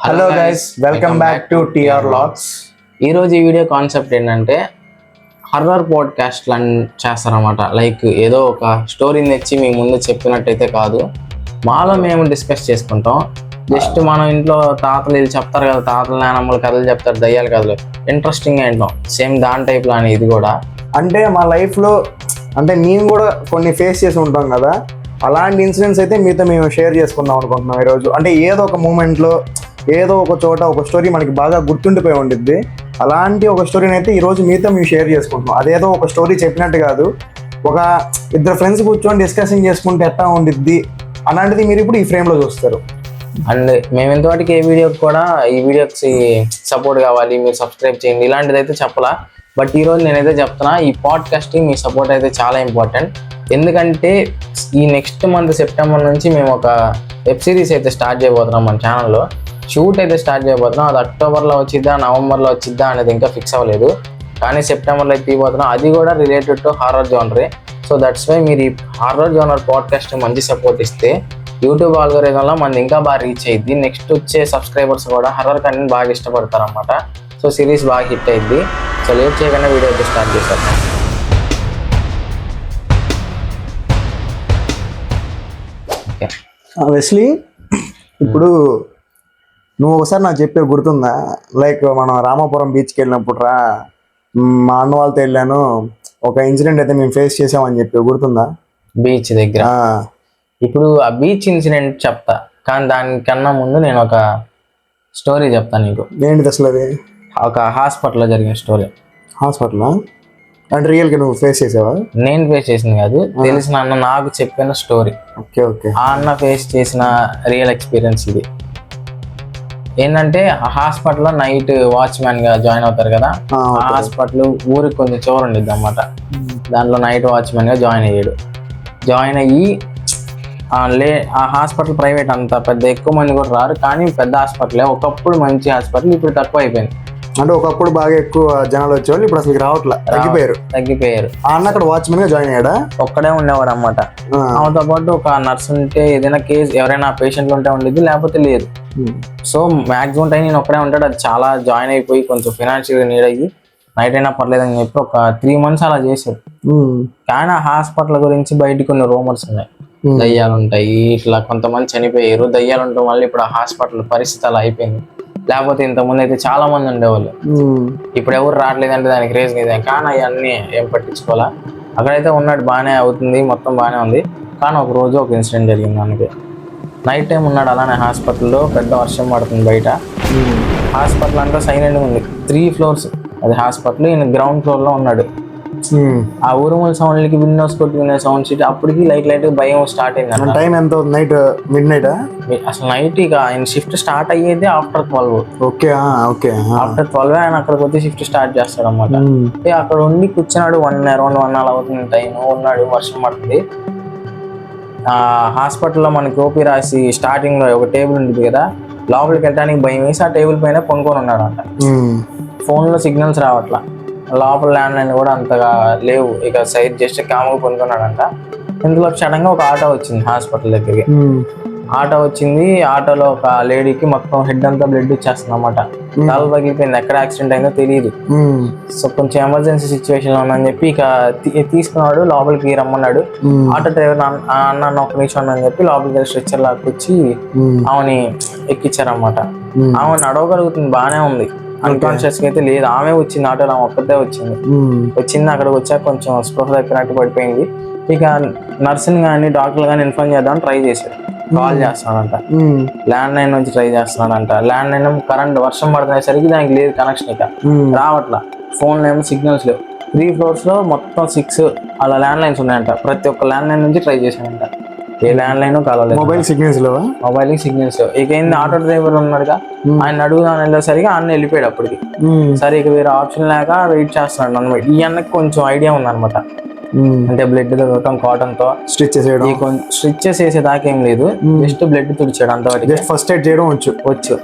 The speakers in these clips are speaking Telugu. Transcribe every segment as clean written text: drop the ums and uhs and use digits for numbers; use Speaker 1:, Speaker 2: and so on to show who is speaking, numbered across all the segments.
Speaker 1: Hello guys, welcome back to TR logs.
Speaker 2: ఈరోజు ఈ వీడియో కాన్సెప్ట్ ఏంటంటే హర్రర్ పాడ్కాస్ట్ చేస్తారన్నమాట. లైక్ ఏదో ఒక స్టోరీని తెచ్చి మీ ముందు చెప్పినట్టయితే కాదు, మాలో మేము డిస్కస్ చేసుకుంటాం. జస్ట్ మనం ఇంట్లో తాతలు వీళ్ళు చెప్తారు కదా, తాతలు నానమ్మలు కథలు చెప్తారు, దయ్యాల కథలు, ఇంట్రెస్టింగ్గా వింటాం. సేమ్ దాని టైప్లో అని ఇది కూడా.
Speaker 1: అంటే మా లైఫ్లో అంటే మేము కూడా కొన్ని ఫేస్ చేసి ఉంటాం కదా, అలాంటి ఇన్సిడెంట్స్ అయితే మీతో మేము షేర్ చేసుకుందాం అనుకుంటున్నాం ఈరోజు. అంటే ఏదో ఒక మూమెంట్లో ఏదో ఒక చోట ఒక స్టోరీ మనకి బాగా గుర్తుండిపోయి ఉండిద్ది. అలాంటి ఒక స్టోరీని అయితే ఈరోజు మీతో మేము షేర్ చేసుకుంటున్నాం. అదేదో ఒక స్టోరీ చెప్పినట్టు కాదు, ఒక ఇద్దరు ఫ్రెండ్స్ కూర్చొని డిస్కషన్ చేసుకుంటే ఎట్లా ఉండిద్ది అలాంటిది మీరు ఇప్పుడు ఈ ఫ్రేమ్లో చూస్తారు.
Speaker 2: అండ్ మేము ఇంతవాటికి ఈ వీడియోకి సపోర్ట్ కావాలి, మీరు సబ్స్క్రైబ్ చేయండి ఇలాంటిది అయితే చెప్పలా. బట్ ఈరోజు నేనైతే చెప్తున్నా, ఈ పాడ్కాస్ట్కి మీ సపోర్ట్ అయితే చాలా ఇంపార్టెంట్. ఎందుకంటే ఈ నెక్స్ట్ మంత్ సెప్టెంబర్ నుంచి మేము ఒక వెబ్ సిరీస్ అయితే స్టార్ట్ చేయబోతున్నాం. మన ఛానల్లో షూట్ అయితే స్టార్ట్ చేయబోతున్నాం. అది అక్టోబర్లో వచ్చిద్దా నవంబర్లో వచ్చిద్దా అనేది ఇంకా ఫిక్స్ అవ్వలేదు, కానీ సెప్టెంబర్లో అయితే తీయబోతున్నాం. అది కూడా రిలేటెడ్ టు హారర్ జోనరే. సో దట్స్ వై మీరు ఈ హారర్ జోనర్ పాడ్కాస్ట్ మంచి సపోర్ట్ ఇస్తే యూట్యూబ్ ఆల్గోరిథంలో మనది ఇంకా బాగా రీచ్ అయ్యిద్ది. నెక్స్ట్ వచ్చే సబ్స్క్రైబర్స్ కూడా హర్రర్ కంటెంట్ బాగా ఇష్టపడతారు అన్నమాట. సో సిరీస్ బాగా హిట్ అయ్యిద్ది. సో లేట్ చేయకుండా వీడియో అయితే స్టార్ట్ చేశారు.
Speaker 1: వెస్లీ, ఇప్పుడు నువ్వు ఒకసారి నాకు చెప్పే గుర్తుందా? లైక్ మనం రామాపురం బీచ్కి వెళ్ళినప్పుడు మా అన్న వాళ్ళతో వెళ్ళాను, ఒక ఇన్సిడెంట్ అయితే మేము ఫేస్ చేసామని చెప్పి గుర్తుందా?
Speaker 2: బీచ్ దగ్గర. ఇప్పుడు ఆ బీచ్ ఇన్సిడెంట్ చెప్తా, కానీ దానికన్నా ముందు నేను ఒక స్టోరీ చెప్తాను నీకు.
Speaker 1: ఏంటిది అసలు అది?
Speaker 2: ఒక హాస్పిటల్లో జరిగిన స్టోరీ.
Speaker 1: హాస్పిటల్ అంటే రియల్గా నువ్వు ఫేస్ చేసావా?
Speaker 2: నేను ఫేస్ చేసింది కాదు, తెలిసిన అన్న నాకు చెప్పిన స్టోరీ.
Speaker 1: Okay okay.
Speaker 2: ఆ అన్న ఫేస్ చేసిన రియల్ ఎక్స్పీరియన్స్ ఇది. ఏంటంటే ఆ హాస్పిటల్లో నైట్ వాచ్మ్యాన్గా జాయిన్ అవుతారు కదా. ఆ హాస్పిటల్ ఊరికి కొంచెం చివర ఉండిద్ది అన్నమాట. దాంట్లో నైట్ వాచ్మ్యాన్గా జాయిన్ అయ్యాడు. జాయిన్ అయ్యి ఆ హాస్పిటల్ ప్రైవేట్, అంత పెద్ద ఎక్కువ మంది కూడా రారు, కానీ పెద్ద హాస్పిటలే. ఒకప్పుడు మంచి హాస్పిటల్, ఇప్పుడు తక్కువ అయిపోయింది.
Speaker 1: అంటే ఒకప్పుడు బాగా ఎక్కువ జనాలు వచ్చేవాళ్ళు, ఇప్పుడు అసలు రావట్లే,
Speaker 2: తగ్గిపోయారు.
Speaker 1: ఆ అన్న అక్కడ వాచ్మెన్ గా జాయిన్ అయ్యాడా?
Speaker 2: ఒక్కడే ఉండేవాడు అన్నమాట. ఆమెతో పాటు ఒక నర్స్ ఉంటే, ఏదైనా కేసు ఎవరైనా పేషెంట్లు ఉంటే ఉండేది, లేకపోతే లేదు. సో మాక్సిమం టైం నేను ఒక్కడే ఉంటాడు. అది చాలా జాయిన్ అయిపోయి కొంచెం ఫైనాన్షియల్గా నీడ్ అయ్యి నైట్ అయినా పర్లేదని చెప్పి ఒక 3 months అలా చేశాడు. కానీ ఆ హాస్పిటల్ గురించి బయట కొన్ని రూమర్స్ ఉన్నాయి. దయ్యాలు ఉంటాయి, ఇట్లా కొంతమంది చనిపోయారు, దయ్యాలు ఉండటం వల్ల ఇప్పుడు ఆ హాస్పిటల్ పరిస్థితి అలా అయిపోయింది. లేకపోతే ఇంతకుముందు అయితే చాలా మంది ఉండేవాళ్ళు, ఇప్పుడు ఎవరు రావట్లేదంటే దానికి రీజన్ ఇదే. కానీ అవన్నీ ఏం పట్టించుకోవాలా. అక్కడైతే ఉన్నాడు, బాగానే అవుతుంది, మొత్తం బాగానే ఉంది. కానీ ఒక రోజు ఒక ఇన్సిడెంట్ జరిగింది. దానికి నైట్ టైం ఉన్నాడు అలానే హాస్పిటల్లో. పెద్ద వర్షం పడుతుంది బయట. హాస్పిటల్ అంతా సైలెంట్గా ఉంది. 3 floors అది హాస్పిటల్. ఈయన గ్రౌండ్ ఫ్లోర్లో ఉన్నాడు. ఆ ఊరుమూల సౌండ్లకి విండోస్ కొట్టుకునే సౌండ్ షీట్ అప్పటికి లైట్ భయం స్టార్ట్ అయింది.
Speaker 1: టైం ఎంత? Night mid night.
Speaker 2: అసలు నైట్ ఇక ఆయన షిఫ్ట్ స్టార్ట్ అయ్యేది ఆఫ్టర్ 12.
Speaker 1: Okay okay.
Speaker 2: ఆఫ్టర్ 12 ఆయన అక్కడికి వచ్చి షిఫ్ట్ స్టార్ట్ చేస్తాడు అన్నమాట. అక్కడ ఉండి కూర్చున్నాడు. అరౌండ్ 1 hour అవుతుంది టైం. ఉన్నాడు, వర్షం పడుతుంది. హాస్పిటల్లో మనకి ఓపీ రాసి స్టార్టింగ్ లో ఒక టేబుల్ ఉంటుంది కదా, లోపలికి వెళ్ళడానికి భయం వేసి ఆ టేబుల్ పైన కొనుక్కొని ఉన్నాడు అంట. ఫోన్లో సిగ్నల్స్ రావట్లా, లోపల ల్యాండ్ లైన్ కూడా అంతగా లేవు. ఇక సైడ్ జస్ట్ కాముగా కొనుక్కున్నాడంట. ఇందులో సడన్ గా ఒక ఆటో వచ్చింది హాస్పిటల్ దగ్గరికి. ఆటో వచ్చింది. ఆటోలో ఒక లేడీకి మొత్తం హెడ్ అంతా బ్లడ్ వచ్చేస్తుంది అన్నమాట. తల పగిలిపోయింది. ఎక్కడ యాక్సిడెంట్ అయిందో తెలియదు. సో కొంచెం ఎమర్జెన్సీ సిచ్యువేషన్ లో ఉందని చెప్పి ఇక తీసుకున్నాడు, లోపలికి రమ్మన్నాడు. ఆటో డ్రైవర్ అన్న ఒక నిమిషం అని చెప్పి లోపలికి స్ట్రెచ్చర్ లాక్కొచ్చి ఆమెని ఎక్కించారన్నమాట. ఆమె నడవగలుగుతుంది, బాగానే ఉంది, అన్కాన్షియస్ గా అయితే లేదు. ఆమె వచ్చింది ఆటోలో, ఆమె ఒక్కతే వచ్చింది. అక్కడికి వచ్చాక కొంచెం స్పృహ తప్పినట్టు పడిపోయింది. ఇక నర్సుని కానీ డాక్టర్ కానీ ఇన్ఫార్మ్ చేద్దామని ట్రై చేశాడు. కాల్ చేస్తున్నాడంట, ల్యాండ్ లైన్ నుంచి ట్రై చేస్తున్నాడంట. ల్యాండ్ లైన్ కరెంట్ వర్షం పడుతునేసరికి దానికి లేదు కనెక్షన్, ఇక రావట్లా. ఫోన్ ఏమో సిగ్నల్స్ లేవు. 3 floors లో మొత్తం 6 అలా ల్యాండ్ లైన్స్ ఉన్నాయంట. ప్రతి ఒక్క ల్యాండ్ లైన్ నుంచి ట్రై చేశాడంట. ఏ ల్యాండ్ లైన్ కలవలేదు.
Speaker 1: మొబైల్ సిగ్నల్స్ లేవు.
Speaker 2: ఇక ఏంది, ఆటో డ్రైవర్ ఉన్నాడుగా, ఆయన అడుగుదాని వెళ్ళేసరికి అన్న వెళ్ళిపోయాడు అప్పటికి. సరే ఇక వేరే ఆప్షన్ లేక వెయిట్ చేస్తున్నాడు అనమాట. ఈ అన్నకి కొంచెం ఐడియా ఉందన్నమాట. అంటే బ్లడ్ తగ్గటం, కాటన్ తో స్టిచెస్ వేసేదాకా ఏం లేదు, జస్ట్ బ్లడ్ తుడిచాడు అంతవాటికి.
Speaker 1: ఫస్ట్ ఎయిడ్ చేయడం
Speaker 2: వచ్చు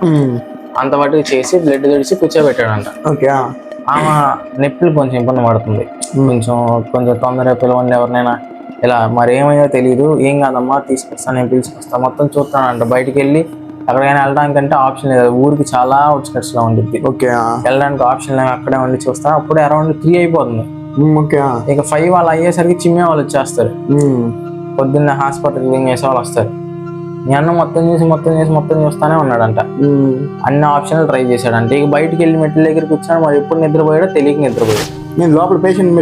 Speaker 2: అంతవాటికి చేసి బ్లడ్ తుడిచి కూర్చోబెట్టాడంట. ఆమె నొప్పులు కొంచెం ఇబ్బంది పడుతుంది. కొంచెం తొందరగా పిలవండి ఎవరినైనా, ఇలా మరి ఏమయ్యో తెలియదు. ఏం కాదమ్మా తీసుకొస్తాను, నేను పిలుచుకొస్తాను. మొత్తం చూస్తానంట. బయటికి వెళ్ళి ఎక్కడికైనా వెళ్ళడానికంటే ఆప్షన్ లేదు, ఊరికి చాలా అవుట్స్కట్స్ లో ఉంటుంది.
Speaker 1: ఓకే.
Speaker 2: వెళ్ళడానికి ఆప్షన్ లేదు, అక్కడే ఉండి చూస్తాను. అప్పుడు అరౌండ్ 3 అయిపోతుంది.
Speaker 1: ఓకే.
Speaker 2: ఇక 5 అలా అయ్యేసరికి చిమ్మే వాళ్ళు వచ్చేస్తారు. పొద్దున్న హాస్పిటల్ క్లీన్ చేసే వాళ్ళు వస్తారు. మీ అన్న మొత్తం చూస్తానే ఉన్నాడంట. అన్ని ఆప్షన్లు ట్రై చేశాడంట. ఇక బయటికి వెళ్ళి మెట్ల దగ్గరికి వచ్చాడు, మరి ఎప్పుడు నిద్రపోయాడో తెలియక నిద్రపోయాడు.
Speaker 1: నేను లోపల పేషెంట్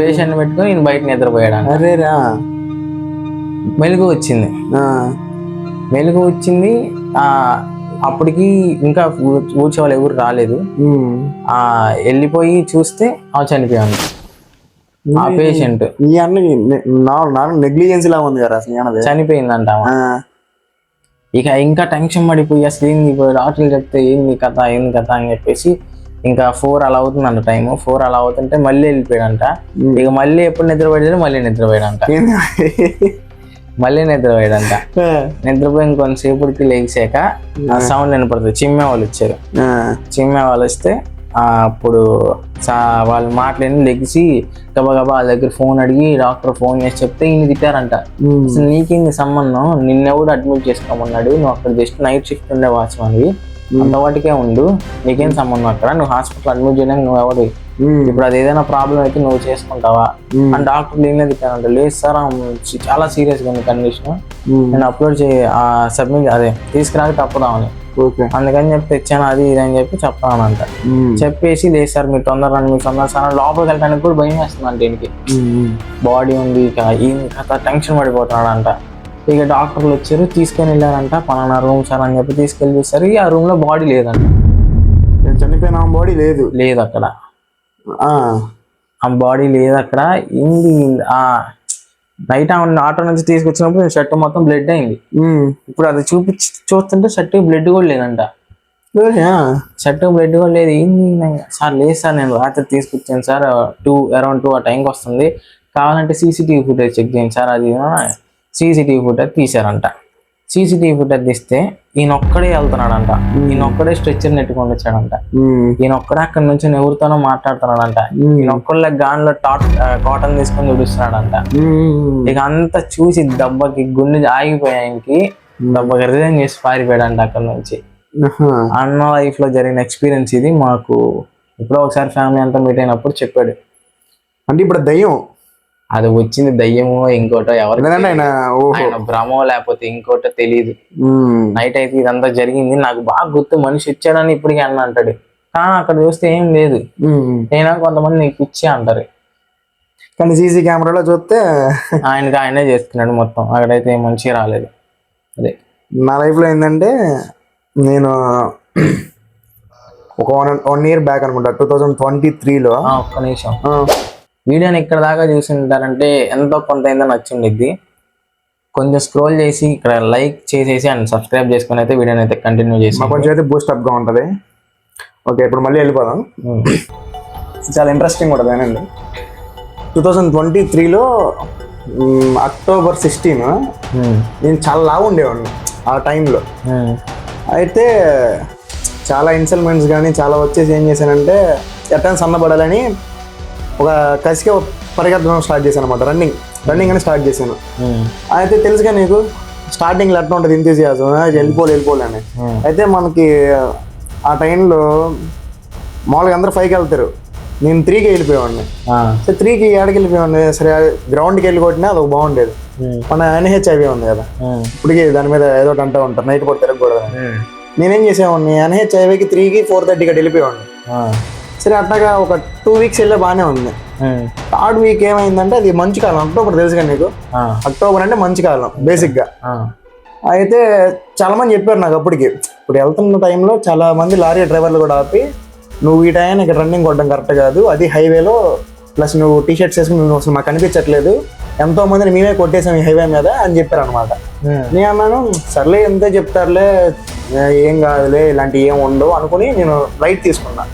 Speaker 2: పెట్టుకుని నేను బయట నిద్రపోయాడు.
Speaker 1: అరేరా.
Speaker 2: మెలుగు వచ్చింది. అప్పటికి ఇంకా ఊడ్చే వాళ్ళు ఎవరు రాలేదు. వెళ్ళిపోయి చూస్తే చనిపోయాను ఆ పేషెంట్.
Speaker 1: ఈ అన్నకి నెగ్లిజెన్స్ లా ఉంది కదా అసలు,
Speaker 2: చనిపోయిందంట. ఇక ఇంకా టెన్షన్ పడిపోయి అసలు ఏంది డాక్టర్లు చెప్తే ఏంది కథ అని చెప్పేసి ఇంకా 4 అలా అవుతుందంట టైం. 4 అలా అవుతుంటే మళ్ళీ వెళ్ళిపోయాడంట. ఇక మళ్ళీ ఎప్పుడు నిద్రపోయాడు, మళ్ళీ నిద్రపోయాడంట. నిద్రపోయి ఇంకొంతసేపటికి లేచాక ఆ సౌండ్ వినపడుతుంది. చిమ్మే వాళ్ళు వచ్చారు. చిమ్మే వాళ్ళు వస్తే అప్పుడు వాళ్ళు మాట్లాడి లెగిసి గబగబా వాళ్ళ దగ్గర ఫోన్ అడిగి డాక్టర్ ఫోన్ చేసి చెప్తే ఈయన తిట్టారంట. అసలు నీకేంది సంబంధం, నిన్నెవడు అడ్మిట్ చేసుకోమన్నాడు, నువ్వు అక్కడ జస్ట్ నైట్ షిఫ్ట్ ఉండే వాచ్మన్వి, అంతవాటికే ఉండు, నీకేం సంబంధం అక్కడ, నువ్వు హాస్పిటల్ అడ్మిట్ చేయడానికి నువ్వు ఎవరు, ఇప్పుడు అది ఏదైనా ప్రాబ్లం అయితే నువ్వు చేసుకుంటావా అని డాక్టర్ ఏం తిట్టారంట. లేదు సార్ చాలా సీరియస్ గా ఉంది కండిషన్, నేను అప్లోడ్ సబ్మిట్ తీసుకురాక తప్పదామని, అందుకని చెప్పి తెచ్చాను అది ఇది అని చెప్పి చెప్తానంట. చెప్పేసి లేదు సార్ మీరు తొందరగా సార్ లోపలికి వెళ్ళడానికి కూడా భయం వేస్తుందంట. ఈయనకి బాడీ ఉంది, టెన్షన్ పడిపోతున్నాడు అంట. ఇక డాక్టర్లు వచ్చారు, తీసుకొని వెళ్ళారంట. పలానా రూమ్ సార్ అని చెప్పి తీసుకెళ్ళి చూస్తారు. ఆ రూమ్ లో బాడీ లేదంట.
Speaker 1: చనిపోయిన బాడీ
Speaker 2: లేదు అక్కడ. ఆ బాడీ లేదు అక్కడ. ఏంది నైట్ ఆటో నుంచి తీసుకొచ్చినప్పుడు షర్ట్ మొత్తం బ్లడ్ అయింది. ఇప్పుడు అది చూస్తుంటే షర్ట్ బ్లడ్ కూడా లేదంట. షర్ట్ బ్లడ్ కూడా లేదు. ఏంది సార్, లేదు సార్ నేను రాత్రి తీసుకొచ్చాను సార్, అరౌండ్ 2 ఆ టైంకి వస్తుంది, కావాలంటే సీసీటీవీ ఫుటేజ్ చెక్ చేయండి సార్. అది సీసీటీవీ ఫుటేజ్ తీశారంట. సీసీటీవీ ఫుటేజ్ తీస్తే ఈయనొక్కడే వెళ్తున్నాడంట. ఈయనొక్కడే స్ట్రెచ్చర్ నెట్టుకొని వచ్చాడంట. ఈయనొక్కడే అక్కడ నుంచి ఎవరితోనో మాట్లాడుతున్నాడంట. ఈయనొక్కళ్ళ గాన్లో కాటన్ తీసుకొని చూపిస్తున్నాడంట. ఇక అంతా చూసి దెబ్బకి గుండె ఆగిపోయానికి దెబ్బకి రిజైన్ చేసి పారిపోయాడంట అక్కడ నుంచి. అన్న లైఫ్ లో జరిగిన ఎక్స్పీరియన్స్ ఇది. మాకు ఎప్పుడో ఒకసారి ఫ్యామిలీ అంతా మీట్ అయినప్పుడు చెప్పాడు.
Speaker 1: అంటే ఇప్పుడు దయ్యం
Speaker 2: అది వచ్చింది దయ్యమో ఇంకోటో ఎవరు ఆయన భ్రమో లేకపోతే ఇంకోటో తెలియదు. నైట్ అయితే ఇదంతా జరిగింది. నాకు బాగా గుర్తు, మనిషి వచ్చాడని ఇప్పటికీ అన్న అంటాడు, కానీ అక్కడ చూస్తే ఏం లేదు. నేను కొంతమంది నీకు పిచ్చి అంటారు,
Speaker 1: కానీ సీసీ కెమెరాలో చూస్తే
Speaker 2: ఆయనే చేస్తున్నాడు మొత్తం. అక్కడైతే మంచిగా రాలేదు. అదే
Speaker 1: నా లైఫ్ లో ఏంటంటే, నేను ఒక 1 year బ్యాక్ అనుకుంటా, 2023లో.
Speaker 2: ఒక్క నిమిషం, వీడియోని ఇక్కడ దాకా చూసి ఉంటారంటే ఎంతో కొంత అయిందో నచ్చిండిద్ది. కొంచెం స్క్రోల్ చేసి ఇక్కడ లైక్ చేసేసి అండ్ సబ్స్క్రైబ్ చేసుకుని అయితే వీడియోని అయితే కంటిన్యూ చేసి
Speaker 1: కొంచెం అయితే బూస్ట్ అప్ గా ఉంటుంది. ఓకే, ఇప్పుడు మళ్ళీ వెళ్ళిపోదాం. చాలా ఇంట్రెస్టింగ్ ఉంటుంది అండి. 2023లో October 16 నేను చాలా లావు ఉండేవాడిని ఆ టైంలో. అయితే చాలా ఇన్స్టాల్మెంట్స్ కానీ చాలా వచ్చేసి ఏం చేశానంటే, ఎట్లా సన్నబడాలని ఒక కసిగా పరిగెత్తడం స్టార్ట్ చేశాను అనమాట. రన్నింగ్ అని స్టార్ట్ చేశాను. అయితే తెలుసుగా నీకు స్టార్టింగ్లో ఎట్లా ఉంటుంది ఎంతూసియాజం, వెళ్ళిపోలేని. అయితే మనకి ఆ టైంలో మామూలుగా అందరూ 5కి వెళ్తారు, నేను 3కి వెళ్ళిపోయేవాడిని. సో 3కి ఏడకి వెళ్ళిపోయేవాడిని. సరే గ్రౌండ్కి వెళ్ళి కొట్టినా అది బాగుండేది. మన NHIV ఉంది కదా, ఇప్పటికీ దాని మీద ఏదో అంటూ ఉంటారు, నైట్ పూట తిరగకూడదు. నేనేం చేసేవాడిని, NHIVకి 3కి 4:30 గట్టి వెళ్ళిపోయేవాడిని. సరే అట్లాగా ఒక 2 weeks వెళ్ళే బాగానే ఉంది. 3rd week ఏమైందంటే, అది మంచి కాలం, అక్టోబర్ తెలుసుగా నీకు. అక్టోబర్ అంటే మంచి కాలం బేసిక్గా. అయితే చాలా మంది చెప్పారు నాకు అప్పటికి. ఇప్పుడు వెళ్తున్న టైంలో చాలా మంది లారీ డ్రైవర్లు కూడా ఆపి, నువ్వు ఈ టైం ఇక్కడ రన్నింగ్ కొట్టడం కరెక్ట్ కాదు, అది హైవేలో, ప్లస్ నువ్వు టీషర్ట్స్ వేసుకుని నువ్వు అసలు మాకు కనిపించట్లేదు, ఎంతో మందిని మేమే కొట్టేసాం ఈ హైవే మీద అని చెప్పారు అనమాట. నేను అన్నాను, సర్లే ఎంతే చెప్తారులే, ఏం కాదులే, ఇలాంటివి ఏం ఉండవు అనుకుని నేను రైట్ తీసుకున్నా.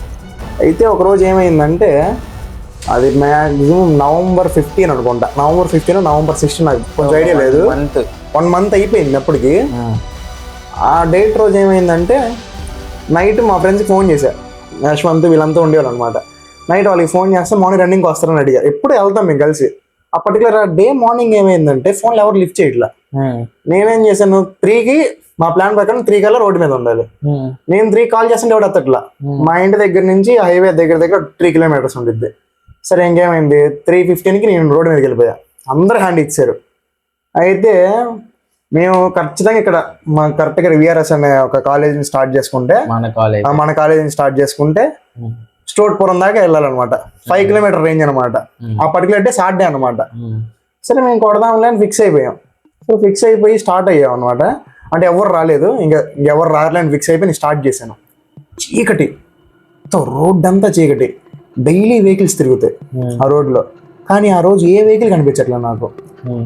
Speaker 1: అయితే ఒకరోజు ఏమైందంటే, అది మ్యాక్సిమం November 15 అనుకుంటా, November 15 November 16 నాకు కొంచెం ఐడియా లేదు. 1 month అయిపోయింది అప్పటికి. ఆ డేట్ రోజు ఏమైందంటే, నైట్ మా ఫ్రెండ్స్కి ఫోన్ చేశారు, యశ్వంత్ వీళ్ళంతా ఉండేవాళ్ళు అనమాట. నైట్ వాళ్ళకి ఫోన్ చేస్తే మార్నింగ్ రన్నింగ్కి వస్తారని అడిగారు. ఎప్పుడు వెళ్తాం మేము కలిసి. ఆ పర్టికులర్ డే మార్నింగ్ ఏమైందంటే, ఫోన్లు ఎవరు లిఫ్ట్ చేయట్లా. నేనేం చేశాను, 3కి మా ప్లాన్ ప్రకారం 3 కల్లా రోడ్డు మీద ఉండాలి. నేను 3 కాల్ చేస్తుంటే ఎవడు ఎత్తట్లా. మా ఇంటి దగ్గర నుంచి హైవే దగ్గర 3 కిలోమీటర్స్ ఉంటుంది. సరే ఇంకేమైంది, 3:15కి నేను రోడ్డు మీదకి వెళ్ళిపోయా. అందరూ హ్యాండ్ ఇచ్చారు. అయితే మేము ఖచ్చితంగా ఇక్కడ కరెక్ట్గా విఆర్ఎస్ అనే ఒక కాలేజీని స్టార్ట్ చేసుకుంటే మన కాలేజీని స్టార్ట్ చేసుకుంటే స్టోట్పురం దాకా వెళ్ళాలన్నమాట. 5 కిలోమీటర్ రేంజ్ అనమాట. ఆ పర్టికులర్ డే సాటర్డే అనమాట. సరే మేము కొడదాంలే అని ఫిక్స్ అయిపోయాం. సో ఫిక్స్ అయిపోయి స్టార్ట్ అయ్యాం అనమాట. అంటే ఎవరు రాలేదు, ఇంకా ఎవరు రాలేని ఫిక్స్ అయిపోయి నేను స్టార్ట్ చేశాను. చీకటి, రోడ్ అంతా చీకటి, డైలీ వెహికల్స్ తిరుగుతాయి ఆ రోడ్లో. కానీ ఆ రోజు ఏ వెహికల్ కనిపించట్లేదు నాకు.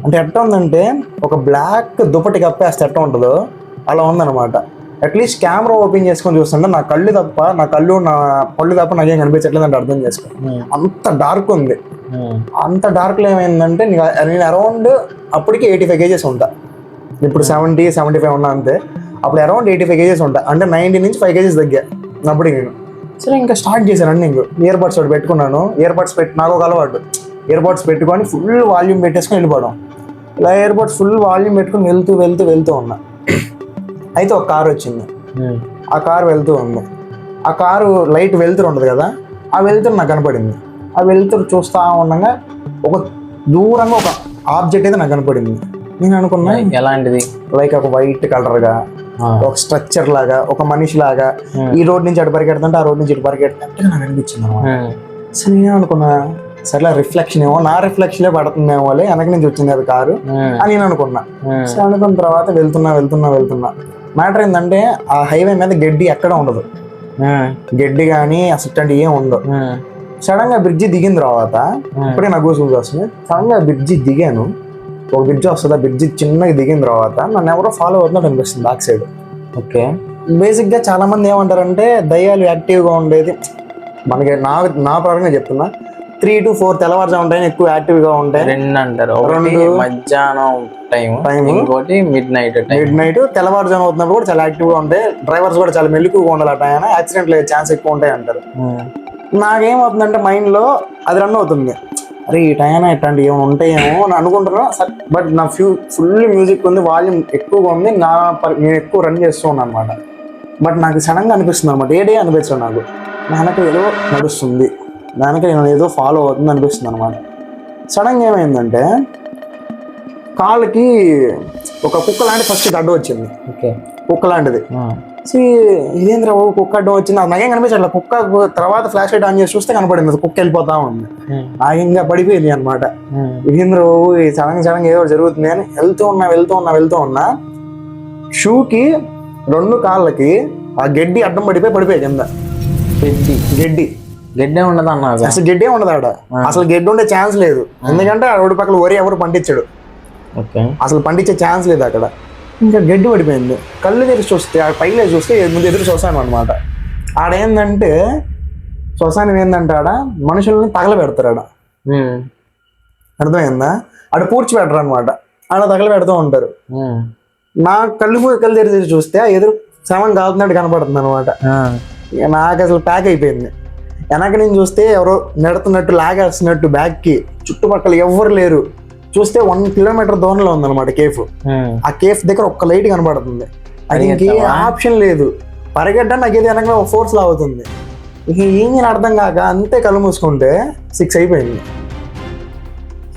Speaker 1: అంటే ఎట్లా ఉందంటే ఒక బ్లాక్ దుప్పటి కప్పేస్తే ఎట్లా ఉంటుందో అలా ఉందన్నమాట. అట్లీస్ట్ కెమెరా ఓపెన్ చేసుకొని చూస్తుంటే నా పళ్ళు తప్ప నాకేం కనిపించట్లేదు అంటే అర్థం చేసుకో. అంత డార్క్ ఉంది. అంత డార్క్లో ఏమైందంటే నేను అరౌండ్ అప్పటికి 85 kgs ఉంటా. ఇప్పుడు 70-75 ఉన్నా అంతే. అప్పుడు అరౌండ్ 85 kgs ఉంటా. అంటే 90 నుంచి 5 kgs తగ్గా అప్పటికి నేను. సరే ఇంకా స్టార్ట్ చేశాను రన్నింగ్. ఇయర్ బడ్స్ ఒకటి పెట్టుకున్నాను. ఇయర్ బడ్స్ నాకు ఒక అలవాటు, ఇయర్ బడ్స్ పెట్టుకొని ఫుల్ వాల్యూమ్ పెట్టేసుకొని వెళ్ళిపోవడం. ఇలా ఇయర్ బడ్స్ ఫుల్ వాల్యూమ్ పెట్టుకుని వెళ్తూ ఉన్నా. అయితే ఒక కారు వచ్చింది. ఆ కారు వెళ్తూ ఉంది. ఆ కారు లైట్ వెళ్తురు ఉండదు కదా, ఆ వెళ్తురు నాకు కనపడింది. ఆ వెళ్తురు చూస్తా ఉండగా ఒక దూరంగా ఒక ఆబ్జెక్ట్ అయితే నాకు కనపడింది. నేను అనుకున్నా ఎలాంటిది, లైక్ ఒక వైట్ కలర్గా ఒక స్ట్రక్చర్ లాగా, ఒక మనిషి లాగా ఈ రోడ్ నుంచి అటు పరిగెడుతుంటే ఆ రోడ్ నుంచి ఇటు పరిగెడుతుంటే నాకు అనిపించింది అనమాట. సరే నేను అనుకున్నా, సరే రిఫ్లెక్షన్ ఏమో, నా రిఫ్లెక్షనే పడుతుందేమో వెనక నుంచి వచ్చింది అది కారు అని నేను అనుకున్నా. సో అనుకున్న తర్వాత వెళ్తున్నా. మ్యాటర్ ఏంటంటే ఆ హైవే మీద గడ్డి ఎక్కడ ఉండదు, గడ్డి కానీ అసిస్టెంట్ ఏం ఉండదు. సడన్ గా బ్రిడ్జి దిగిన తర్వాత ఇప్పుడే నాకు గూస్బంప్స్ వస్తుంది. సడన్ గా బ్రిడ్జి దిగాను. ఒక బ్రిడ్జి వస్తుంది. ఆ బ్రిడ్జి చిన్నగా దిగిన తర్వాత నన్ను ఎవరో ఫాలో అవుతున్నట్టు అనిపిస్తుంది బ్యాక్ సైడ్. ఓకే, బేసిక్ గా చాలా మంది ఏమంటారంటే దయ్యాలు యాక్టివ్ గా ఉండేది, మనకి నా పరంగా చెప్తున్నా 3 to 4 తెల్లవారుజాము ఉంటాయి, ఎక్కువ యాక్టివ్ గా ఉంటాయి.
Speaker 2: 2 అంటారు, మధ్యాహ్నం టైం, ఇంకోటి మిడ్ నైట్.
Speaker 1: తెల్లవారుజాము అవుతున్నప్పుడు కూడా చాలా యాక్టివ్ గా ఉంటాయి. డ్రైవర్స్ కూడా చాలా మెలకువగా ఉండాలి. ఆ టైం యాక్సిడెంట్ అయ్యే ఛాన్స్ ఎక్కువ ఉంటాయి అంటారు. నాకేమవుతుందంటే మైండ్ లో అది రన్ అవుతుంది, అరే ఈ టైం ఇట్లాంటి ఏమైనా ఉంటాయేమో అని అనుకుంటున్నా. బట్ నా ఫుల్ మ్యూజిక్ ఉంది, వాల్యూమ్ ఎక్కువగా ఉంది, నేను ఎక్కువ రన్ చేస్తూ ఉన్నాను అనమాట. బట్ నాకు సడన్ గా అనిపిస్తుంది అనమాట, ఏ డే అనిపిస్తుంది నాకు వెనక ఏదో నడుస్తుంది, వెనక నేను ఏదో ఫాలో అవుతుంది అనిపిస్తుంది అనమాట. సడన్గా ఏమైందంటే కాళ్ళకి ఒక కుక్క లాంటి ఫస్ట్ అడ్డు వచ్చింది. ఓకే, కుక్క లాంటిది. ఇదేంద్ర కుక్క అడ్డం వచ్చింది, నాకేం కనిపించట్లా. కుక్క తర్వాత ఫ్లాష్ లైట్ ఆన్ చేసి చూస్తే కనపడింది, కుక్క వెళ్ళిపోతా ఉంది. నాకు ఇంకా పడిపోయింది అనమాట. ఇదేంద్ర సడన్ ఏదో జరుగుతుంది అని వెళ్తూ ఉన్నా షూకి 2 కాళ్ళకి ఆ గడ్డి అడ్డం పడిపోయి కింద. గడ్డే ఉండదు అన్న, అసలు గడ్డే ఉండదు ఆడ. అసలు గడ్డి ఉండే ఛాన్స్ లేదు, ఎందుకంటే ఆ రోడ్డు పక్కన వరి ఎవరు పండించాడు, అసలు పండించే ఛాన్స్ లేదు అక్కడ. ఇంకా గడ్డి పడిపోయింది. కళ్ళు తెరిచి చూస్తే ఆ పైలే చూస్తే ముందు ఎదురు శ్మశానం అనమాట. ఆడేందంటే శ్మశానం ఏంటంటే ఆడ మనుషుల్ని తగలబెడతారు. ఆడ అర్థమైందా, ఆడ పూడ్చి పెట్టరు అనమాట, ఆడ తగలబెడుతూ ఉంటారు. నా కళ్ళు తెరిచి చూస్తే ఎదురు శవం కాలుతున్నట్టు కనపడుతుంది అనమాట. నాకు అసలు ప్యాక్ అయిపోయింది. వెనక నుంచి చూస్తే ఎవరో నెడుతున్నట్టు లాగేస్తున్నట్టు బ్యాగ్కి, చుట్టుపక్కల ఎవ్వరు లేరు. చూస్తే 1 kilometer దూరంలో ఉందన్నమాట కేఫ్. ఆ కేఫ్ దగ్గర ఒక్క లైట్ కనబడుతుంది. అది ఇంకే ఆప్షన్ లేదు, పరిగెట్టడం నాకు ఏది వెనక ఫోర్స్ లా అవుతుంది. ఇక ఏం అర్థం కాక అంతే కళ్ళు మూసుకుంటే 6 అయిపోయింది.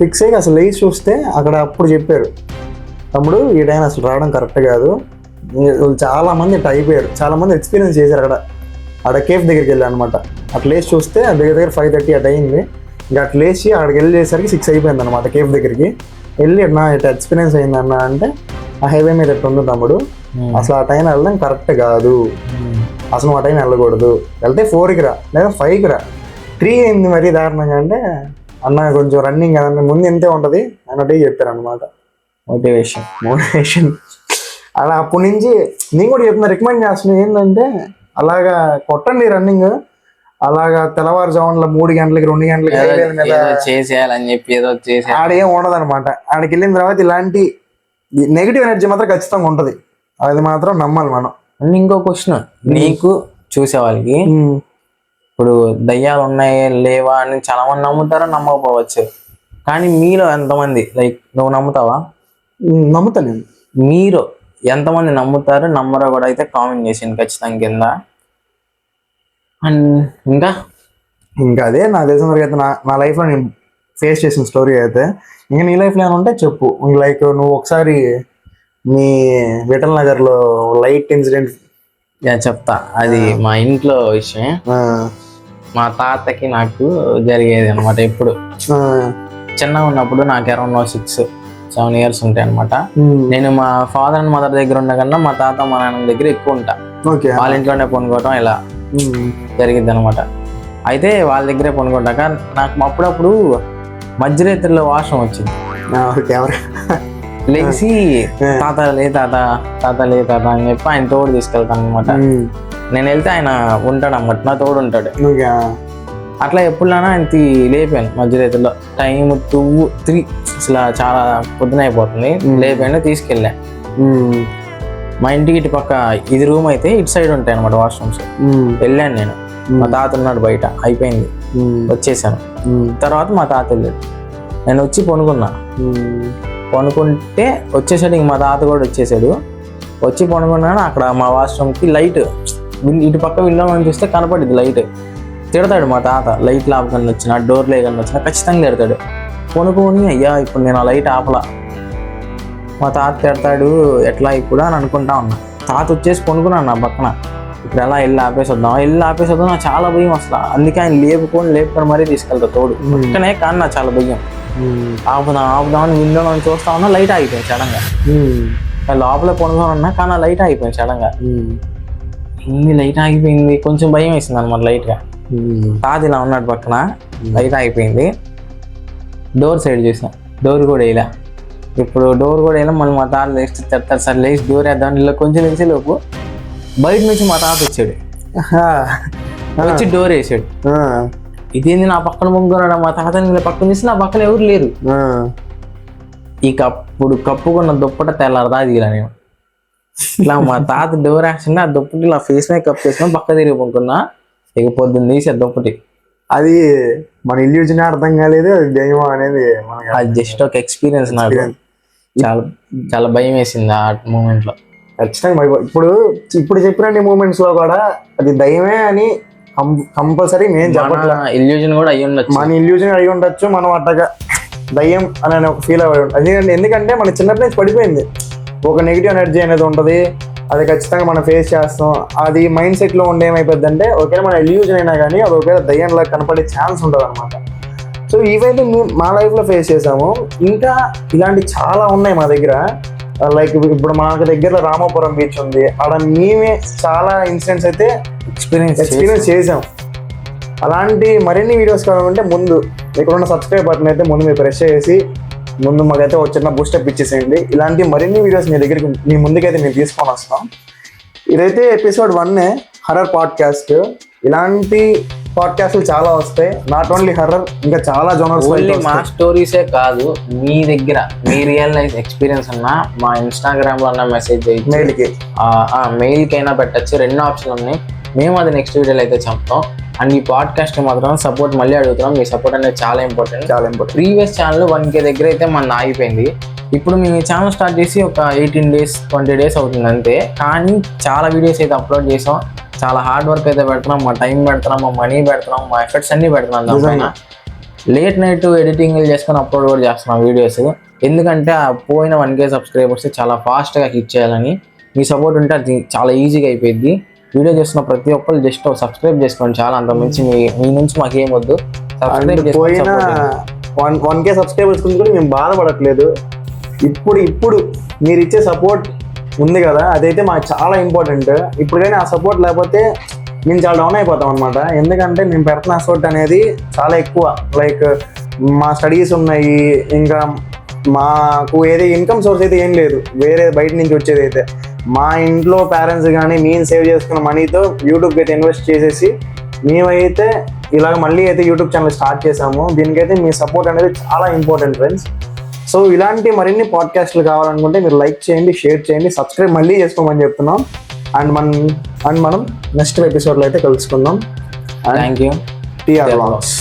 Speaker 1: 6 అయ్యి అసలు లేచి చూస్తే అక్కడ అప్పుడు చెప్పారు, తమ్ముడు ఈ టైం అసలు రావడం కరెక్ట్ కాదు. చాలా మంది ఇట్లా అయిపోయారు, చాలా మంది ఎక్స్పీరియన్స్ చేశారు అక్కడ కేఫ్ దగ్గరికి వెళ్ళి అనమాట. అట్లా లేచి చూస్తే దగ్గర 5:30 అట్ అయింది. ఇంకా అట్లా లేచి అక్కడికి వెళ్ళేసరికి 6 అయిపోయింది అనమాట. కేఫ్ దగ్గరికి వెళ్ళి ఇట్లా ఎక్స్పీరియన్స్ అయిందన్న అంటే, ఆ హైవే మీద ఎట్లా ఉంది తమ్ముడు, అసలు ఆ టైం వెళ్ళడం కరెక్ట్ కాదు, అసలు ఆ టైం వెళ్ళకూడదు, వెళ్తే 4కి రా లేదా 5కి రా. 3 అయింది మరీ దారుణంగా. అంటే అన్న కొంచెం రన్నింగ్ కదండి, ముందు ఎంతే ఉంటుంది అన్నట్టు చెప్పారు అనమాట. మోటివేషన్ అలా అప్పటి నుంచి నేను కూడా చెప్తున్నా, రికమెండ్ చేస్తున్నాను ఏంటంటే అలాగా కొట్టండి రన్నింగ్. అలాగా తెల్లవారుజామున 3 గంటలకి 2 గంటలకి
Speaker 2: చేసేయాలని చెప్పి
Speaker 1: ఆడేం ఉండదు అనమాట. ఆడికి వెళ్ళిన తర్వాత ఇలాంటి నెగిటివ్ ఎనర్జీ మాత్రం ఖచ్చితంగా ఉంటది, అది మాత్రం నమ్మాలి మనం.
Speaker 2: ఇంకో క్వశ్చన్ నీకు చూసే వాళ్ళకి, ఇప్పుడు దయ్యాలు ఉన్నాయి లేవా అని చాలా మంది నమ్ముతారా, నమ్మకపోవచ్చు. కానీ మీలో ఎంతమంది, లైక్ నువ్వు నమ్ముతావా?
Speaker 1: నమ్ముతా నేను.
Speaker 2: మీరు ఎంతమంది నమ్ముతారు నమ్మరో కూడా అయితే కామెంట్ చేసింది ఖచ్చితంగా కింద. అండ్ ఇంకా
Speaker 1: అదే నాకు తెలిసిన వరకు అయితే నా లైఫ్లో నేను ఫేస్ చేసిన స్టోరీ అయితే. ఇంకా నీ లైఫ్లో ఏమైనా ఉంటే చెప్పు. లైక్ నువ్వు ఒకసారి మీ విఠల్ నగర్లో లైట్ ఇన్సిడెంట్
Speaker 2: చెప్తా. అది మా ఇంట్లో విషయం. మా తాతకి నాకు జరిగేది అనమాట. ఎప్పుడు చిన్నగా ఉన్నప్పుడు నాకు అరౌండ్ 6-7 ఇయర్స్ ఉంటాయి అనమాట. నేను మా ఫాదర్ అండ్ మదర్ దగ్గర ఉన్న కన్నా మా తాత మా నాన్న దగ్గర ఎక్కువ ఉంటా. వాళ్ళ ఇంట్లోనే పనుకోవటం ఇలా జరిగిద్ది అనమాట. అయితే వాళ్ళ దగ్గరే పనుకుంటాక నాకు అప్పుడప్పుడు మధ్యరాత్రిలో వాష్రూమ్ వచ్చింది. లేచి తాత లే తాత అని చెప్పి ఆయన తోడు తీసుకెళ్తాను అనమాట. నేను వెళ్తే ఆయన ఉంటాడు అన్నమాట, నా తోడు ఉంటాడు. అట్లా ఎప్పుడైనా ఆయన లేపాను మధ్యరాత్రిలో. టైం 2-3 అసలు చాలా పొద్దున అయిపోతుంది. లేపాను, తీసుకెళ్ళా. మా ఇంటికి ఇటు పక్క ఇది రూమ్ అయితే ఇటు సైడ్ ఉంటాయి అనమాట వాష్రూమ్స్. వెళ్ళాను నేను. మా తాత ఉన్నాడు బయట. అయిపోయింది, వచ్చేసాను. తర్వాత మా తాత వెళ్ళాడు. నేను వచ్చి పనుకుంటే వచ్చేసాడు. ఇంక మా తాత కూడా వచ్చేసాడు. వచ్చి పనుకున్నాను. అక్కడ మా వాష్రూమ్కి లైట్ ఇటు పక్క విండో నుంచి చూస్తే కనపడింది లైట్. తిడతాడు మా తాత. లైట్ ఆపకన్నా వచ్చినా, డోర్ లేకన్నా వచ్చినా ఖచ్చితంగా తిడతాడు. పనుకొని అయ్యా ఇప్పుడు నేను ఆ లైట్ ఆపలా. మా తాత తిడతాడు ఎట్లా ఇప్పుడు అని అనుకుంటా ఉన్నా. తాత వచ్చేసి పనుకున్నాను నా పక్కన. ఇప్పుడు ఎలా వెళ్ళి ఆపేసొద్దాం నాకు చాలా భయం అసలు. అందుకే ఆయన లేపుకొని మరీ తీసుకెళ్తా తోడు. పక్కనే కానీ నాకు చాలా భయం. ఆపుదామని విండో నుంచి చూస్తా ఉన్నా, లైట్ ఆగిపోయింది సడన్గా. లోపల పనుకొని ఉన్నా కానీ ఆ లైట్ ఆగిపోయింది సడన్గా. లైట్ ఆగిపోయింది, కొంచెం భయం వేసింది అనమాట లైట్గా. తాత ఇలా ఉన్నాడు పక్కన, లైట్ ఆగిపోయింది. డోర్ సైడ్ చూసాం, డోర్ కూడా వేయలే. ఇప్పుడు డోర్ కూడా వేయలే. మళ్ళీ మా తాత లేచి తిడతాడు, సరే లేచి డోర్ వేద్దాం. ఇలా కొంచెం లేచే లోపు బయట నుంచి మా తాత వచ్చాడు. వచ్చి డోర్ వేసాడు. ఇదేంది నా పక్కన ముగ్గురు, మా తాతని పక్కన చూసి నా పక్కన ఎవరు లేరు. ఇక అప్పుడు కప్పుకున్న దుప్పట తెల్లారదా దిగిలా నేను. ఇలా మా తాత డోర్ వేసిన ఆ దుప్పటి ఇలా ఫేస్ మీద కప్ చేసుకుని పక్క తిరిగి పండుకున్నా. ఇక పొద్దున్న తీసి ఆ దుప్పటి.
Speaker 1: అది మన ఇల్యూజన్ అర్థం కాలేదు, అది దైవం అనేది.
Speaker 2: అది జస్ట్ ఒక ఎక్స్పీరియన్స్. నాకు చాలా చాలా భయం వేసింది ఆ మూమెంట్ లో.
Speaker 1: ఖచ్చితంగా ఇప్పుడు చెప్పిన మూమెంట్స్ లో కూడా అది దైవమే అని కంపల్సరీ నేను చెప్పట్లా.
Speaker 2: ఇల్యూజన్ కూడా అయ్యి ఉండొచ్చు,
Speaker 1: మన ఇల్యూజన్ అయ్యి ఉండొచ్చు. మనం అట్టగా దయ్యం అని ఒక ఫీల్ అవ్వడం. ఎందుకంటే మన చిన్నప్పటి నుంచి పడిపోయింది ఒక నెగిటివ్ ఎనర్జీ అనేది ఉంటుంది. అది ఖచ్చితంగా మనం ఫేస్ చేస్తాం. అది మైండ్ సెట్లో ఉండే ఏమైపోద్ది అంటే ఒకవేళ మన ఇల్యూజన్ అయినా కానీ అది ఒకవేళ దయ్యంలా కనపడే ఛాన్స్ ఉంటుంది అనమాట. సో ఇవైతే మా లైఫ్లో ఫేస్ చేసాము. ఇంకా ఇలాంటి చాలా ఉన్నాయి మా దగ్గర. లైక్ ఇప్పుడు మాకు దగ్గరలో రామాపురం బీచ్ ఉంది. అక్కడ మేమే చాలా ఇన్సిడెంట్స్ అయితే ఎక్స్పీరియన్స్ చేసాం. అలాంటి మరిన్ని వీడియోస్ కావాలంటే ముందు ఇక్కడున్న సబ్స్క్రైబ్ బటన్ అయితే ముందు మీరు ప్రెస్ చేసి ముందు మాకైతే ఒక చిన్న బూస్టప్ ఇచ్చేసేయండి. ఇలాంటి మరిన్ని వీడియోస్ మీ ముందుకైతే మేము తీసుకొని వస్తాం. ఇదైతే ఎపిసోడ్ 1 హర్రర్ పాడ్కాస్ట్. ఇలాంటి పాడ్కాస్ట్లు చాలా వస్తాయి. నాట్ ఓన్లీ హర్రర్, ఇంకా చాలా జోనర్స్.
Speaker 2: మా స్టోరీసే కాదు, మీ దగ్గర మీ రియల్ లైఫ్ ఎక్స్పీరియన్స్ ఉన్నా మా ఇన్స్టాగ్రామ్ లో ఉన్న మెసేజ్ మెయిల్కి అయినా పెట్టచ్చు. 2 ఆప్షన్లు ఉన్నాయి. మేము అది నెక్స్ట్ వీడియోలో అయితే చెప్తాం. అండ్ ఈ పాడ్కాస్ట్ మాత్రం సపోర్ట్ మళ్ళీ అడుగుతున్నాం. మీ సపోర్ట్ అనేది చాలా ఇంపార్టెంట్. ప్రీవియస్ ఛానల్ 1K దగ్గర అయితే మన ఆగిపోయింది. ఇప్పుడు మేము ఈ ఛానల్ స్టార్ట్ చేసి ఒక 18 days 20 days అవుతుంది అంతే. కానీ చాలా వీడియోస్ అయితే అప్లోడ్ చేసాం. చాలా హార్డ్ వర్క్ అయితే పెడుతున్నాం. మా టైం పెడుతున్నాం, మా మనీ పెడుతున్నాం, మా ఎఫర్ట్స్ అన్ని పెడుతున్నాం. దానిపైన లేట్ నైట్ ఎడిటింగ్ చేసుకొని అప్లోడ్ కూడా చేస్తున్నాం వీడియోస్. ఎందుకంటే ఆ పోయిన 1K సబ్స్క్రైబర్స్ చాలా ఫాస్ట్గా హిట్ చేయాలని. మీ సపోర్ట్ ఉంటే అది చాలా ఈజీగా అయిపోయింది. వీడియో చేస్తున్న ప్రతి ఒక్కరు జస్ట్ సబ్స్క్రైబ్ చేసుకోండి. చాలా అంత మంచి మీ నుంచి మాకు ఏం వద్దు.
Speaker 1: పోయిన 1K సబ్స్క్రైబర్స్ గురించి కూడా మేము బాధపడట్లేదు. ఇప్పుడు మీరు ఇచ్చే సపోర్ట్ ఉంది కదా, అదైతే మాకు చాలా ఇంపార్టెంట్. ఇప్పుడు కానీ ఆ సపోర్ట్ లేకపోతే మేము చాలా డౌన్ అయిపోతాం అనమాట. ఎందుకంటే మేము పెడుతున్న ఎఫర్ట్ అనేది చాలా ఎక్కువ. లైక్ మా స్టడీస్ ఉన్నాయి, ఇంకా మాకు ఏది ఇన్కమ్ సోర్స్ అయితే ఏం లేదు వేరే బయట నుంచి వచ్చేది అయితే. మా ఇంట్లో పేరెంట్స్ కానీ మేము సేవ్ చేసుకున్న మనీతో యూట్యూబ్కి అయితే ఇన్వెస్ట్ చేసేసి మేమైతే ఇలాగ మళ్ళీ అయితే యూట్యూబ్ ఛానల్ స్టార్ట్ చేసాము. దీనికైతే మీ సపోర్ట్ అనేది చాలా ఇంపార్టెంట్ ఫ్రెండ్స్. సో ఇలాంటి మరిన్ని పాడ్కాస్ట్లు కావాలనుకుంటే మీరు లైక్ చేయండి, షేర్ చేయండి, సబ్స్క్రైబ్ మళ్ళీ చేసుకోమని చెప్తున్నాం. అండ్ మనం నెక్స్ట్ ఎపిసోడ్లో అయితే కలుసుకుందాం.
Speaker 2: Thank you.
Speaker 1: TR Vlogs.